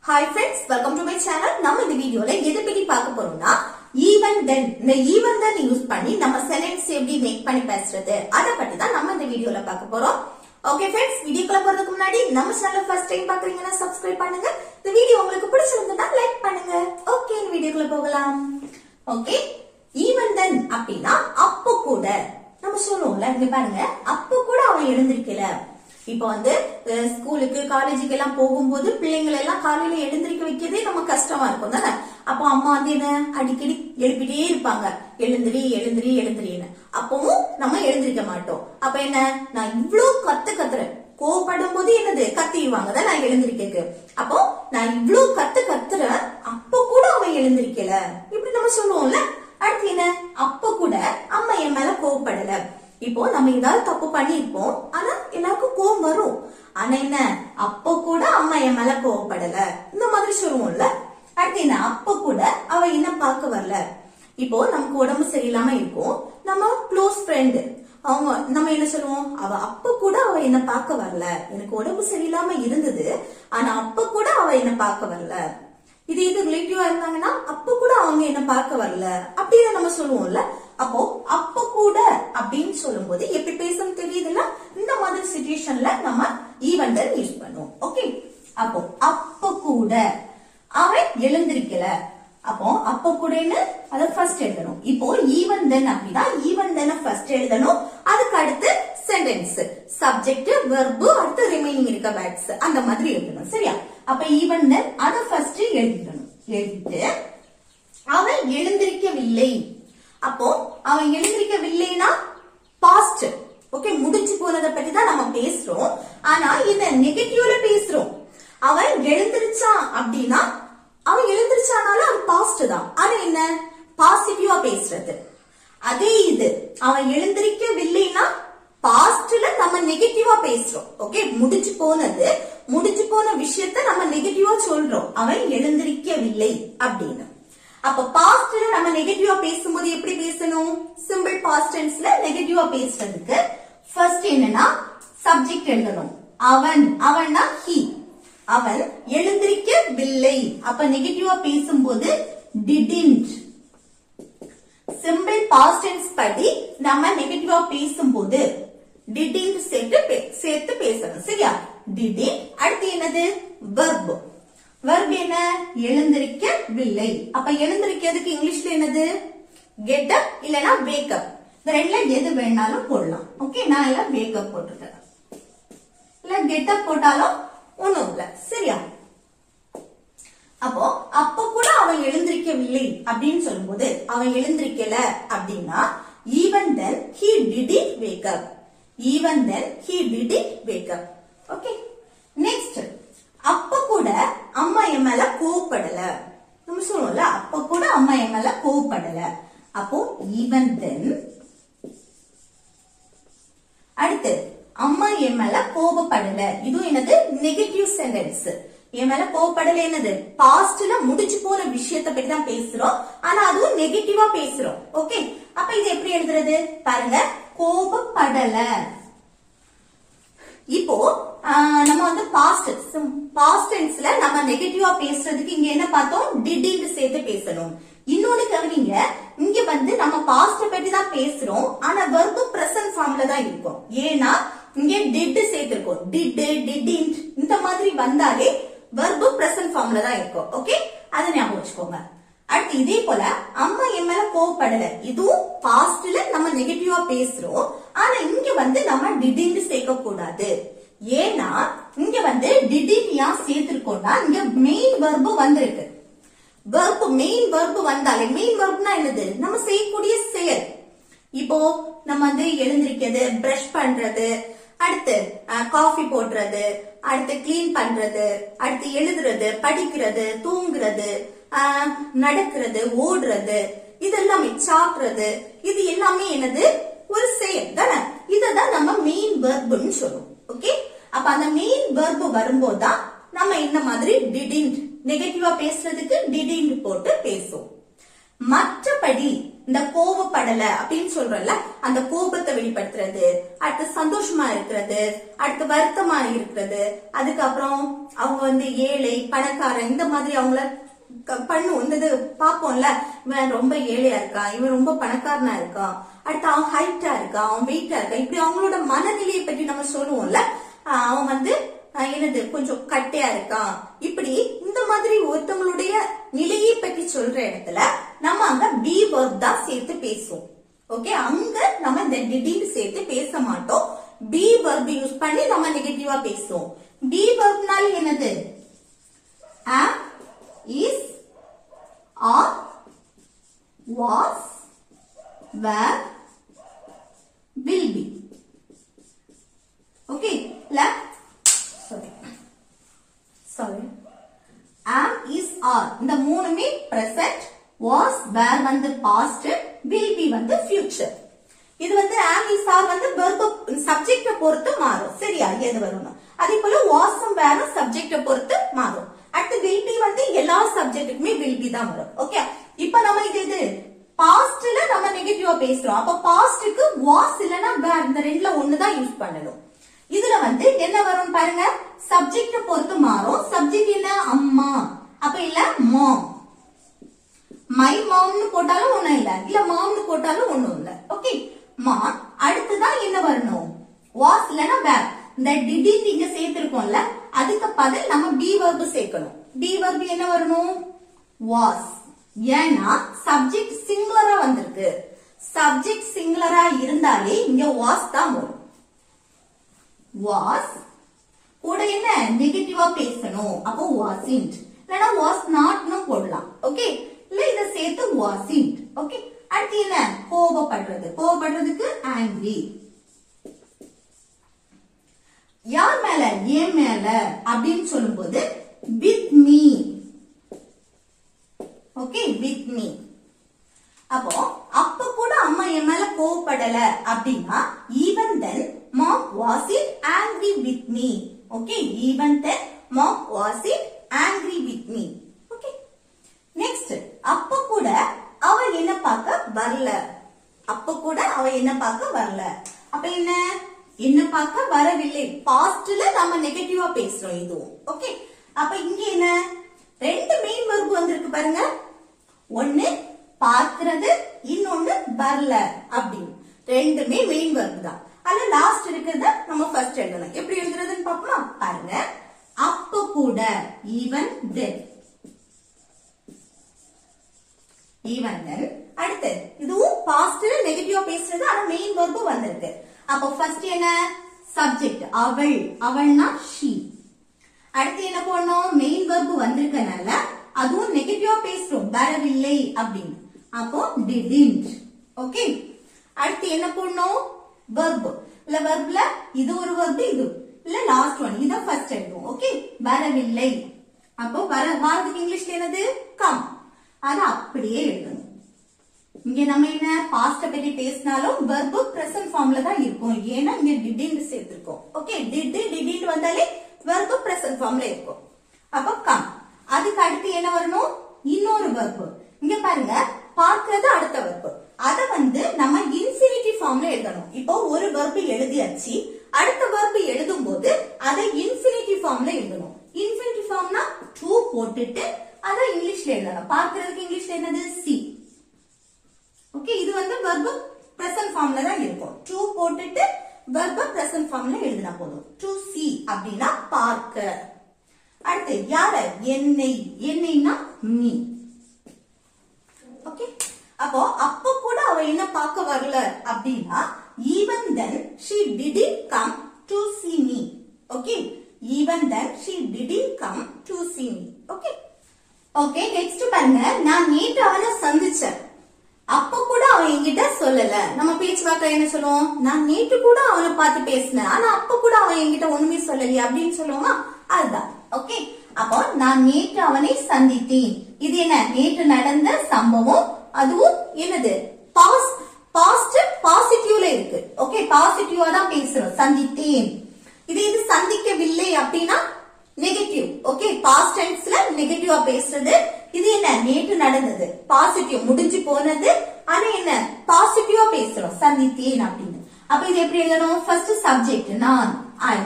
Hi friends, welcome to my channel. நம்ம இந்த வீடியோல எதை பத்தி பார்க்க போறோம்னா even then இந்த even then யூஸ் பண்ணி நம்ம சென்டென்ஸ் எப்படி மேக் பண்ணி பேசுறது அத பத்தி தான் நம்ம இந்த வீடியோல பார்க்க போறோம். ஓகே फ्रेंड्स, வீடியோக்குள்ள போறதுக்கு முன்னாடி நம்ம சேனலை ஃபர்ஸ்ட் டைம் பார்க்கறீங்கன்னா சப்ஸ்கிரைப் பண்ணுங்க. இந்த வீடியோ உங்களுக்கு பிடிச்சிருந்தா லைக் பண்ணுங்க. ஓகே, இந்த வீடியோக்குள்ள போகலாம். ஓகே, even then அப்படினா அப்போ கூட நம்ம சொல்லுவோம்ல, இங்க பாருங்க, அப்போ கூட அவன் எழுந்திருக்கல. இப்போ வந்து ஸ்கூலுக்கு காலேஜுக்கு எல்லாம் போகும்போது பிள்ளைங்களை எல்லாம் காலையில எழுந்திருக்க வைக்கிறதே நம்ம கஷ்டமா இருக்கும் தானே. அப்போ அம்மா வந்து என்ன அடிக்கடி எழுப்பிட்டே இருப்பாங்க, எழுந்திரி எழுந்திரி எழுந்திரின்னு. அப்பவும் நம்ம எழுந்திருக்க மாட்டோம். அப்ப என்ன, நான் இவ்வளவு கத்துறேன், கோவப்படும் போது என்னது கத்திடுவாங்க தான் நான் எழுந்திருக்க. அப்போ நான் இவ்வளவு கத்துறேன், அப்ப கூட அவன் எழுந்திருக்கல, இப்படி நம்ம சொல்லுவோம்ல. அடுத்து என்ன, அப்ப கூட அம்மா என் மேல கோவப்படல. இப்போ நம்ம ஏதாவது தப்பு பண்ணிருப்போம், ஆனா எல்லாருக்கும் கோவம் வரும். ஆனா என்ன, அப்ப கூட அம்மா என் மேல கோவப்படல, இந்த மாதிரி சொல்லுவோம்ல. அடுத்து என்ன, அப்ப கூட அவ என்ன பார்க்க வரல. இப்போ நமக்கு உடம்பு சரியில்லாம இருக்கும், நம்ம க்ளோஸ் ஃப்ரெண்ட், அவங்க நம்ம என்ன சொல்லுவோம், அவ அப்ப கூட அவ என்ன பார்க்க வரல, எனக்கு உடம்பு சரியில்லாம இருந்தது, ஆனா அப்ப கூட அவ என்ன பார்க்க வரல. இது ரிலேட்டிவா இருந்தாங்கன்னா அப்ப கூட அவங்க என்ன பார்க்க வரல அப்படின்னு நம்ம சொல்லுவோம்ல. அப்போ அப்ப கூட அப்படின்னு சொல்லும் போது எப்படி பேசணும் தெரியுதுல்ல. இந்த மாதிரி சிச்சுவேஷன்ல நம்ம even then யூஸ் பண்ணுவோம். ஓகே, அப்போ அப்ப கூட அவன் எழுந்திருக்கல. அப்போ அப்ப கூடன்னு அத ஃபர்ஸ்ட் எழுதணும். இப்போ even then அப்படின்னா even then ஃபர்ஸ்ட் எழுதணும். அதுக்கு அடுத்து சென்டென்ஸ், சப்ஜெக்ட், வெர்ப், அடுத்து ரிமைனிங் இருக்க வேர்ட்ஸ் அந்த மாதிரி எழுதணும். சரியா? அப்ப even then அத ஃபர்ஸ்ட் எழுதிடணும். எழுதிட்டு அவன் எழுந்திருக்கவில்லை. அப்போ அவன் எழுந்திருக்கவில்லைனா பாஸ்ட். ஓகே, முடிஞ்சு போனதை பத்தி தான் நம்ம பேசுறோம். ஆனா இத நெகட்டிவ்ல பேசுறோம். அவன் எழுந்திருச்சான் அப்படின்னா, அவன் எழுந்திருச்சானாலும் அது பாஸ்ட் தான். ஆனா என்ன, பாசிட்டிவா பேசுறது. அதே இது அவன் எழுந்திருக்கவில்லைனா பாஸ்ட்ல நம்ம நெகட்டிவா பேசுறோம். ஓகே, முடிஞ்சு போன விஷயத்த நம்ம நெகட்டிவா சொல்றோம், அவன் எழுந்திருக்கவில்லை அப்படின்னு. அப்ப பாஸ்ட்ல நம்ம நெகட்டிவா பேசும்போது எப்படி பேசணும், சிம்பிள் பாஸ்ட் டென்ஸ்ல நெகட்டிவா பேசுறதுக்கு ஃபர்ஸ்ட் என்னன்னா சப்ஜெக்ட் எழுதணும். அவன்னா he, அவன் எழுந்திருக்கவில்லை. அப்ப நெகட்டிவா பேசும்போது didn't. சிம்பிள் பாஸ்ட் டென்ஸ் படி நம்ம நெகட்டிவா பேசும்போது didn't சேர்த்து பேசணும். சரியா? didn't. அடுத்து என்னது, verb. verb என்ன, எழுந்திருக்கவில்லை. அப்ப எழுந்திருக்கிறதுக்கு இங்கிலீஷ்ல என்னது, get up இல்லனா wake up. இந்த ரெண்டுல எது வேணாலும் போடலாம். ஓகே, நான் எல்லாம் wake up போட்டுட்டேன், இல்ல get up போட்டாலும் ஒண்ணும் இல்ல. சரியா? அப்போ அப்ப கூட அவன் எழுந்திருக்கவில்லை அப்படின்னு சொல்லும்போது, அவன் எழுந்திருக்கல அப்படின்னா even then he didn't wake up. even then he didn't wake up. Okay, next, அப்ப கூட அம்மா என் மேல கோவப்படல. நம்ம சொல்லுவோம்ல, அப்ப கூட அம்மா என் மேல கோவப்படல. அப்போ even then. அடுத்து அம்மா என் மேல கோவப்படல, இது என்னது, நெகட்டிவ் சென்டென்ஸ். என் மேல கோவப்படல என்னது, பாஸ்ட்ல முடிச்சு போன விஷயத்தை பத்தி தான் பேசுறோம், ஆனா அதுவும் நெகட்டிவா பேசுறோம். ஓகே, அப்ப இது எப்படி எழுதுறது பாருங்க, கோபப்படல. இப்போ நம்ம வந்து பாஸ்ட் டென்ஸ்ல நம்ம நெகட்டிவா பேசுறதுக்கு இங்க என்ன பார்த்தோம், didn't சேர்த்து பேசணும். இன்னொன்னு கவனிங்க, இங்க வந்து நம்ம பாஸ்ட் பத்தி தான் பேசுறோம், ஆனா verb present ஃபார்ம்ல தான் இருக்கும். ஏன்னா இங்க did சேர்த்திருக்கோம். didn't இந்த மாதிரி வந்தாலே verb present ஃபார்ம்ல தான் இருக்கும். ஓகே, அதை ஞாபகம் வச்சுக்கோங்க. அடுத்து இதே போல அம்மா என் மேல கோவப்படல, இதுவும் பாஸ்ட்ல நம்ம நெகட்டிவா பேசுறோம், ஆனா இங்க வந்து நம்ம didn't சேர்க்க கூடாது. ஏன்னா இங்க வந்து didn't ஏன் சேர்த்திருக்கோம்னா, இங்க மெயின் verb வந்திருக்கு. மெயின் verb வந்தாலே, மெயின் verbனா என்னது, நம்ம செய்யக்கூடிய செயல். இப்போ நம்ம வந்து எழுந்திருக்கிறது, பிரஷ் பண்றது, அடுத்து காஃபி போடுறது, அடுத்து கிளீன் பண்றது, அடுத்து எழுதுறது, படிக்கிறது, தூங்குறது, நடக்கிறது, ஓடுறது, இதெல்லாமே சாப்பிடுறது, இது எல்லாமே என்னது, ஒரு செயல் தானே. இததான் நம்ம மெயின் வெர்ப்னு சொல்லுவோம். ஓகே, அப்ப அந்த மெயின் வெர்ப் வரும்போதுதான் நம்ம இந்த மாதிரி didn't நெகட்டிவா பேசுறதுக்கு didn't போட்டு பேசுவோம். மற்றபடி இந்த கோபப்படல அப்படின்னு சொல்றோம்ல, அந்த கோபத்தை வெளிப்படுத்துறது, அடுத்து சந்தோஷமா இருக்கிறது, அடுத்து வருத்தமா இருக்கிறது, அதுக்கப்புறம் அவங்க வந்து ஏழை பணக்காரன் இந்த மாதிரி அவங்கள பண்ணும். இந்த இது பாப்போம்ல, இவன் ரொம்ப ஏழையா இருக்கான், இவன் ரொம்ப பணக்காரனா இருக்கான், அடுத்து அவன் ஹைட்டா இருக்கான், அவன் வெயிட்டா இருக்கான், இப்படி அவங்களோட மனநிலையை பற்றி நம்ம சொல்லுவோம்ல. அவன் வந்து என்னது கொஞ்சம் கட்டையா இருக்கான், இப்படி இந்த மாதிரி ஒருத்தவங்களுடைய நிலையை பற்றி சொல்ற இடத்துல நம்ம அங்க பி வெர்ப் தான் சேர்த்து பேசுவோம். ஓகே, அங்க நம்ம இந்த டிடின்னு சேர்த்து பேச மாட்டோம். பி வெர்ப் யூஸ் பண்ணி நம்ம நெகட்டிவா பேசுவோம். பி வெர்ப்னால என்னது? am, is, are, was, were, will be. Okay, sorry. am, is, are இந்த மூணுமே present, was, were வந்து past, will be வந்து future. இது வந்து am, is, are வந்து verb subject பொறுத்து மாறும். சரியா? எது வரணும். அதே போல was and were subject பொறுத்து மாறும். அடுத்து will be வந்து எல்லா சப்ஜெக்ட்டுக்குமே will be தான் வரும். ஓகே, இப்போ நம்ம இது பாஸ்ட்ல நம்ம நெகட்டிவா பேசுறோம். அப்ப பாஸ்ட்க்கு was இல்லனா were இந்த ரெண்டுல ஒன்னு தான் யூஸ் பண்ணணும். இதுல வந்து என்ன வரும் பாருங்க, சப்ஜெக்ட் பொறுத்து மாறும். சப்ஜெக்ட் என்ன? அம்மா, அப்ப இல்ல mom. my momனு போட்டாலும் ஒண்ணும் இல்ல momனு போட்டாலும் ஒண்ணும் இல்ல. Okay, mom. அடுத்துதான் என்ன வரணும்? was இல்லனா were. இந்த did இங்க சேர்த்திருக்கோம்ல, அதுக்கு பதில் நம்ம be verb சேர்க்கணும். be verb என்ன வரணும்? was. ஏன்னா சப்ஜெக்ட் சிங்குலரா வந்திருக்கு. சப்ஜெக்ட் சிங்குலரா இருந்தாலே இங்க was தான் வரும். was கூட என்ன நெகட்டிவா பேசணும், அப்போ wasn't இல்லனா was notனு போடலாம். ஓகே, இல்ல இத சேர்த்து wasn't. ஓகே, அடுத்து என்ன? கோபப்படுறது. கோபப்படுறதுக்கு angry. யார் மேல? ஏன் மேல அப்படின்னு சொல்லும்போது with me. Okay, with me. அப்ப கூட அம்மா என் மேல கோபப்படல அப்படின்னா even then mom wasn't angry with me. Okay, even then mom wasn't angry with me. Okay, next அப்ப கூட அவ என்ன பார்க்க வரல. அப்ப கூட அவ என்ன பார்க்க வரல. அப்ப என்ன பார்க்க வரவில்லை. பாஸ்ட்ல நம்ம நெகட்டிவா பேசுறோம் இதுவும். ஓகே, அப்ப இங்க என்ன? ரெண்டு மெயின் வெர்ப் வந்திருக்கு பாருங்க. ஒன்னு பார்க்கிறது, இன்னொன்னு வரல அப்படின்னு. ரெண்டுமே மெயின் வெர்ப் தான். அதுல லாஸ்ட் இருக்கிறத நம்ம ஃபர்ஸ்ட் எழுதணும். எப்படி எழுதுறதுன்னு பாப்போமா? பாருங்க, அப்ப கூட even then. even then. அடுத்து இதுவும் பாஸ்ட்ல நெகட்டிவா பேசுறது, ஆனா மெயின் வெர்ப் வந்திருக்கு. அப்ப ஃபர்ஸ்ட் என்ன? சப்ஜெக்ட் அவள், அவள்னா she. அடுத்து என்ன போடணும்? மெயின் வெர்ப் வந்திருக்கனால அதுவும் நெகட்டிவா பேசுறோம், வரவில்லை அப்படின்னு. அப்போ didn't. ஓகே, அடுத்து என்ன போடணும்? வெர்ப். இல்ல வெர்ப்ல இது ஒரு வெர்ப், இது இல்ல லாஸ்ட் ஒன், இத ஃபர்ஸ்ட் எழுதுவோம். ஓகே, வரவில்லை. அப்போ வரதுக்கு இங்கிலீஷ்ல என்னது? கம். அத அப்படியே எழுதணும். இங்க நம்ம என்ன பாஸ்ட பத்தி பேசினாலும் வெர்ப் பிரசன்ட் ஃபார்ம்ல தான் இருக்கும். ஏன்னா இங்க didn't சேர்த்திருக்கோம். ஓகே, didn't வந்தாலே வெர்ப் பிரசன்ட் ஃபார்ம்ல இருக்கும். அப்ப கம். அதுக்கு அடுத்து என்ன வரணும்? இன்னொரு வெர்ப். இங்க பாருங்க, பார்க்கிறது அடுத்த வெர்ப். அத வந்து நம்ம இன்ஃபினிட்டிவ் ஃபார்ம்ல எழுதணும். இப்போ ஒரு வெர்ப் எழுதியாச்சு, அடுத்த வெர்ப் எழுதும் போது அதை இன்ஃபினிட்டிவ் ஃபார்ம்ல எழுதணும். இன்ஃபினிட்டிவ் ஃபார்ம்னா டு போட்டுட்டு அத இங்கிலீஷ்ல எழுதணும். பார்க்கிறதுக்கு இங்கிலீஷ்ல என்னது? see. ஓகே, இது வந்து வெர்ப் பிரசன்ட் ஃபார்ம்ல தான் இருக்கும். டு போட்டுட்டு வெர்ப் பிரசன்ட் ஃபார்ம்ல எழுதினா போதும். டு see அப்படின்னா பார்க்க. அடுத்து யார? என்னை. என்னைனா me. ஓகே, அப்ப கூட அவ என்ன பார்க்க வரல அப்படின்னா even then she didn't come to see me. Okay, even then she didn't come to see me. Okay, okay, next பாருங்க, நான் நேற்று அவனை சந்திச்சேன். அப்ப கூட அவன் என்கிட்ட சொல்லல. நம்ம பேச்சுவார்த்தை என்ன சொல்லுவோம்? நான் நேற்று கூட அவனை பார்த்து பேசினேன், ஆனா அப்ப கூட அவன் என்கிட்ட ஒண்ணுமே சொல்லலையே அப்படின்னு சொல்லுவோமா? அதுதான். ஓகே, அப்போ நான் நேற்று அவனை சந்தித்தேன். இது என்ன? நேற்று நடந்த சம்பவம். அதுவும் என்னது? பாஸ்ட் பாசிட்டிவ்ல இருக்கு. ஓகே, பாசிட்டிவா தான் பேசுறோம். சந்தித்தேன். இது சந்திக்கவில்லை அப்படின்னா நெகட்டிவ். ஓகே, பாஸ்ட் டென்ஸ்ல நெகட்டிவா பேசுறது. இது என்ன? நேற்று நடந்தது, பாசிட்டிவ், முடிஞ்சு போனது, ஆனா என்ன பாசிட்டிவா பேசுறோம் சந்தித்தேன் அப்படின்னு. அப்ப இது எப்படி எழுதணும்? ஃபர்ஸ்ட் சப்ஜெக்ட் நான் ஐ,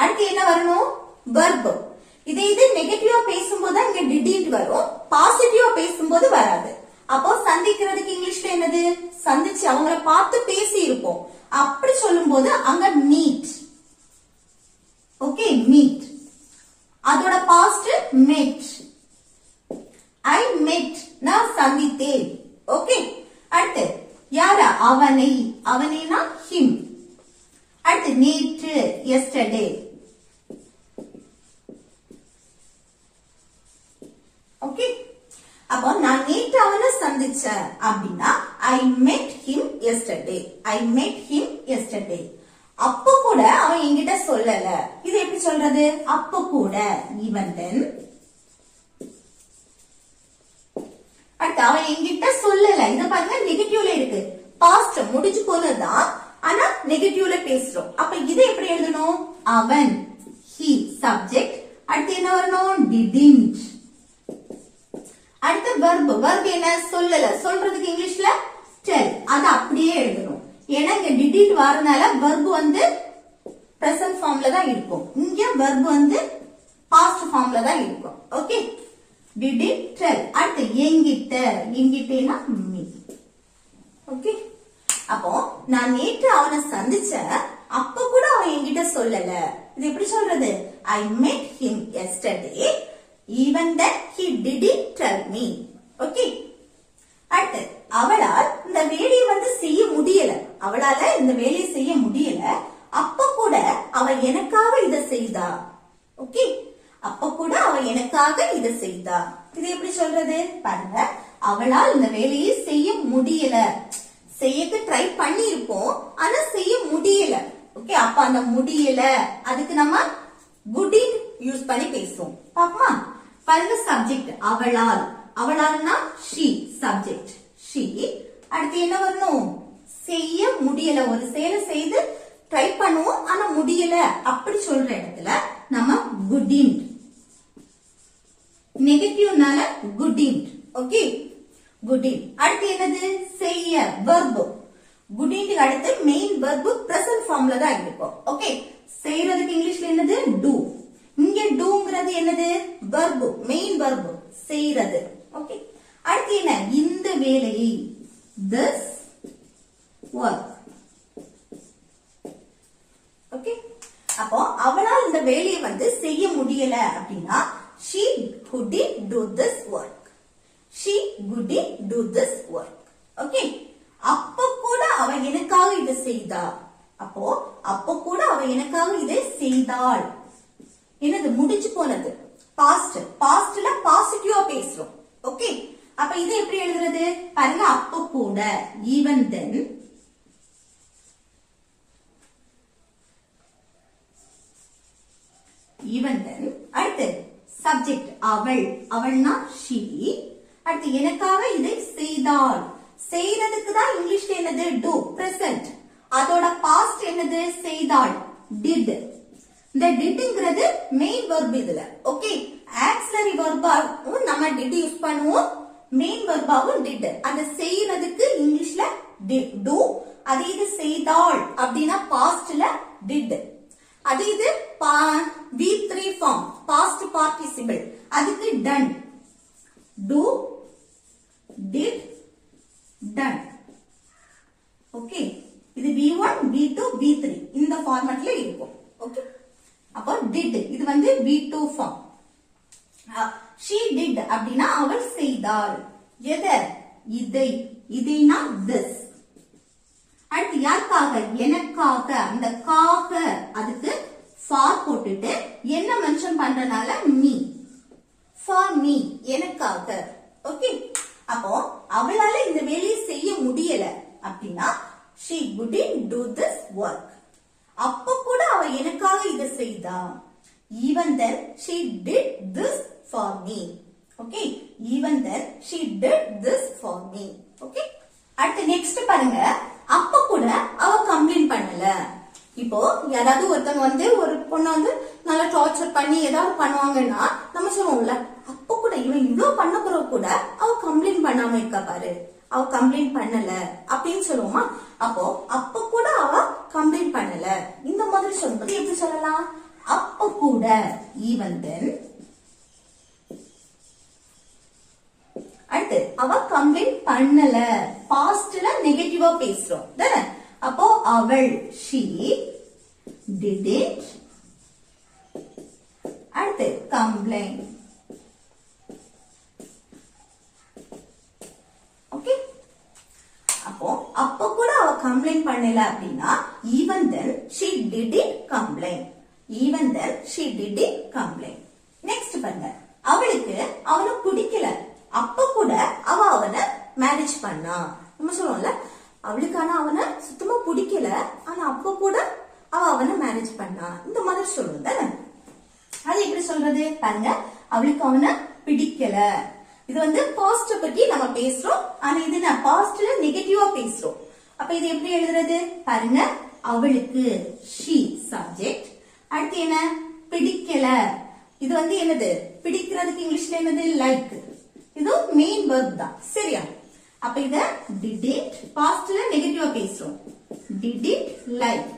அடுத்து என்ன வரணும்? verb. இது நெகட்டிவா பேசும்போது இங்க didn't வரும், பாசிட்டிவா பேசும்போது வராது. அப்போ சந்திக்கிறதுக்கு இங்கிலீஷ்ல என்னது? சந்திச்சு அவங்கள பார்த்து பேசி இருப்போம். அப்படி சொல்லும் போது அங்க meet. Okay, meet. அதோட பாஸ்ட் met. I met, நான் சந்தித்தேன். ஓகே, அடுத்து யாரா? அவனை, அவனைனா him. அடுத்து நேற்று yesterday. ஓகே, அப்போ நான் நேற்று அவனை சந்திச்சேன் அப்படின்னா I met him yesterday. I met him yesterday. அப்ப கூட அவன் என்கிட்ட சொல்லல. இது எப்படி சொல்றது? அப்ப கூட even then. அடுத்து அவன் என்கிட்ட சொல்லல. இத பாருங்க நெகட்டிவ்ல இருக்கு. பாஸ்ட் முடிஞ்சு போனதுதான், ஆனா நெகட்டிவ்ல பேசுறோம். அப்ப இதை எப்படி எழுதணும்? அவன் he சப்ஜெக்ட். அடுத்து என்ன வரணும்? didn't. அடுத்து verb. verb என்ன? சொல்லல. சொல்றதுக்கு இங்கிலீஷ்ல tell. அத அப்படியே எழுதணும். ஏன்னா இங்க didn't வரனால verb வந்து present ஃபார்ம்ல தான் இருக்கும். இங்க verb வந்து past ஃபார்ம்ல தான் இருக்கும். Okay, didn't tell. அடுத்து என்கிட்ட, என்கிட்டனா me. ஓகே, அப்போ நான் நேற்று அவனை சந்திச்சேன், அப்ப கூட அவன் என்கிட்ட சொல்லல. இது எப்படி சொல்றது? I met him yesterday. Even then he didn't tell me. Okay, அடுத்து அவளால் இந்த வேலையை வந்து செய்ய முடியல. அவளால இந்த வேலையை செய்ய முடியல, அப்ப கூட அவ எனக்காக இத செய்தா. ஓகே, அப்ப கூட அவ எனக்காக இத செய்தா. இது எப்படி சொல்றது? பாருங்க, அவளால் இந்த வேலையை செய்ய முடியல. செய்யக்கு ட்ரை பண்ணி இருப்போம், ஆனா செய்ய முடியல. ஓகே, அப்ப அந்த முடியல அதுக்கு நம்ம couldn't யூஸ் பண்ணி பேசுவோம். பாப்போமா? பாருங்க, சப்ஜெக்ட் அவளால். அவளால்னா she சப்ஜெக்ட் she. அடுத்து என்ன வரணும்? செய்ய முடியல. ஒரு செயலை செய்து ட்ரை பண்ணுவோம், ஆனா முடியல அப்படி சொல்ற இடத்துல நம்ம couldn't. நெகட்டிவ்னால couldn't. Okay, couldn't. அடுத்து என்னது? செய்ய verb. couldn't அடுத்து மெயின் verb present ஃபார்ம்ல தான் இருக்கும். ஓகே, செய்யறதுக்கு இங்கிலீஷ்ல என்னது? do. இங்க doங்கிறது என்னது? verb, மெயின் verb செய்யறது. ஓகே, அடுத்து என்ன? இந்த வேலையை this work. ஓகே, அப்போ அவளால் இந்த வேலையை வந்து செய்ய முடியல அப்படின்னா she couldn't do this work. She couldn't do this work. Okay, அப்ப கூட அவ எனக்காக இதை செய்தா. அப்போ அப்ப கூட அவ எனக்காக இதை செய்தாள். என்னது? முடிஞ்சு போனது. பாஸ்ட். பாஸ்ட்ல பாசிட்டிவா பேசுறோம். ஓகே, அப்ப இதை எப்படி எழுதுறது? பாருங்க, அப்ப கூட even then. even then. அடுத்து சப்ஜெக்ட் அவள். அவள்னா she. அடுத்து எனக்காக இதை செய்தாள். செய்யறதுக்கு தான் இங்கிலீஷ்ல என்னது? do present. அதோட பாஸ்ட் என்னது? செய்தாள் did. இந்த didங்கிறது மெயின் verb இதுல. ஓகே, ஆக்ஸிலரி வெர்பாவும் நம்ம did யூஸ் பண்ணுவோம், மெயின் வெர்பாவும் did. அந்த செய்யறதுக்கு இங்கிலீஷ்ல do. அது இது செய்தாள் அப்படின்னா பாஸ்ட்ல did. அது இது V3 ஃபார்ம் பாஸ்ட் பார்ட்டிசிபிள், அதுக்கு done. do, did, done. Okay, இது V1, V2, V3 இந்த ஃபார்மட்ல இருக்கும். ஓகே, அப்போ did இது வந்து V2 ஃபார்ம். she did அப்படின்னா அவள் செய்தாள். எதை? இதை. இதைனா this. அடுத்து யாருக்காக? எனக்காக. அந்த காக அதுக்கு for போட்டுட்டு என்ன மென்ஷன் பண்றனால me. for me, எனக்காக. ஓகே, அப்போ அவளால இந்த வேலையை செய்ய முடியல அப்படின்னா she couldn't do this work. அப்ப கூட அவ எனக்காக இதை செய்தா. even then she did this for me. Okay, even then she did this for me. Okay, அடுத்து நெக்ஸ்ட் பாருங்க, அப்ப கூட அவ கம்ப்ளைண்ட் பண்ணல. இப்போ யாராவது ஒருத்தவங்க வந்து ஒரு பொண்ணை வந்து நல்லா டார்ச்சர் பண்ணி ஏதாவது பண்ணுவாங்கன்னா நம்ம சொல்லுவோம்ல, அப்ப கூட இவன் இவ்வளவு பண்ண பிறகு கூட அவ கம்ப்ளைண்ட் பண்ணாம இருக்கா பாரு அவ கம்ப்ளைண்ட் பண்ணல அப்படின்னு சொல்லுவோமா? அப்ப கூட அவ கம்ப்ளைண்ட் பண்ணல இந்த மாதிரி சொல்லும்போது எப்படி சொல்லலாம்? அப்ப கூட, ஈவன் தென். அடுத்து அவ கம்ப்ளைண்ட் பண்ணல, பாஸ்ட்ல நெகட்டிவா பேசுறோம் தானே? அப்போ அவள், she didn't. அடுத்து complain. ஓகே, அப்போ கூட அவ கம்ப்ளைண்ட் பண்ணல அப்படின்னா even then she didn't complain. even then she didn't complain. Next பாருங்க, அவளுக்கு அவனை பிடிக்கல, அப்ப கூட அவ அவனை மேரேஜ் பண்ணா. நம்ம சொல்லுவோம்ல, அவளுக்கான அவனை சுத்தமா பிடிக்கல, ஆனா அப்ப கூட அவ அவனை மேரேஜ் பண்ணா. இந்த மாதிரி சொல்லுவோம் தானே? அது எப்படி சொல்றது பாருங்க, அவளுக்கு அவனை பிடிக்கல. இது பாஸ்ட் பத்தி நம்ம பேசுறோம், ஆனா இது நான் பாஸ்ட்ல நெகட்டிவா பேசுறோம். அப்ப இது எப்படி எழுதுறது பாருங்க, அவளுக்கு she சப்ஜெக்ட், அடுத்து என்ன பிடிக்கல. இது என்னது? பிடிக்கிறதுக்கு இங்கிலீஷ்ல என்னது? லைக். இது மெயின் வெர்ப் தான், சரியா? அப்ப இத didn't பாஸ்ட்ல நெகட்டிவா பேசுறோம். didn't like.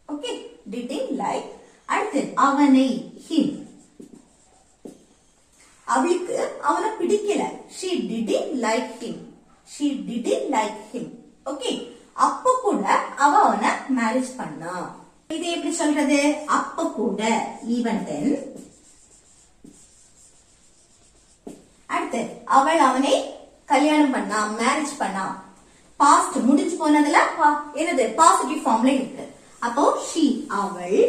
Okay, didn't like. அடுத்து அவனை, him. அவளுக்கு அவனை பிடிக்கல, she didn't like him. she didn't like him. Okay, அப்ப கூட அவ அவனை மேரேஜ் பண்ணா. இது எப்படி சொல்றது? அப்ப கூட, even then. அடுத்து அவள் அவனை கல்யாணம் பண்ணா, மேரேஜ் பண்ணா. பாஸ்ட் முடிஞ்சு போனதுல என்னது? பாசிட்டிவ் ஃபார்ம்ல இருக்கு. அப்போ she அவள்.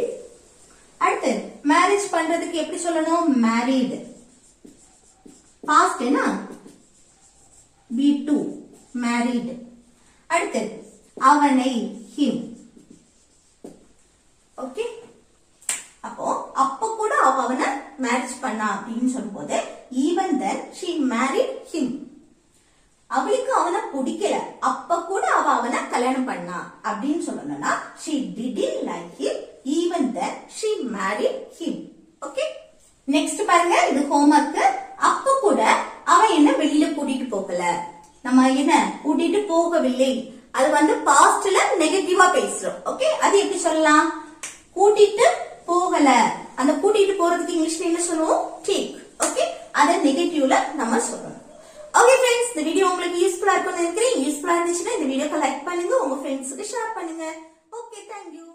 அடுத்து மேரேஜ் பண்றதுக்கு எப்படி சொல்லணும்? மேரீட். பாஸ்ட் என்ன? be2 married. அடுத்து அவனை, him. ஓகே, அப்ப கூட அவ அவனை மேரேஜ் பண்ணா அப்படின்னு சொல்லும்போது even then she married him. அவளுக்கு அவனை பிடிக்கல, அப்ப கூட அவ அவனை கல்யாணம் பண்ணா அப்படின்னு சொல்லணும்னா she didn't like him, even then she married him. Okay, next பாருங்க, இது ஹோம்வொர்க். அப்ப கூட அவ என்ன வெளியில கூட்டிட்டு போகல, நம்ம என்ன கூட்டிட்டு போகவில்லை, அது பாஸ்ட்ல நெகட்டிவா பேசுறோம். ஓகே, அது எப்படி சொல்லலாம்? கூட்டிட்டு போகல, அந்த கூட்டிட்டு போறதுக்கு இங்கிலீஷ்ல என்ன சொல்லுவோம்? டேக். ஓகே, அத நெகட்டிவ்ல நம்ம சொல்லணும். ஓகே फ्रेंड्स, இந்த வீடியோ உங்களுக்கு யூஸ்ஃபுல்லா இருக்கும்னு நினைக்கிறேன். யூஸ்ஃபுல்லா இருந்துச்சுன்னா இந்த வீடியோக்கு லைக் பண்ணுங்க, உங்க ஃப்ரெண்ட்ஸ்க்கு ஷேர் பண்ணுங்க. Okay, thank you.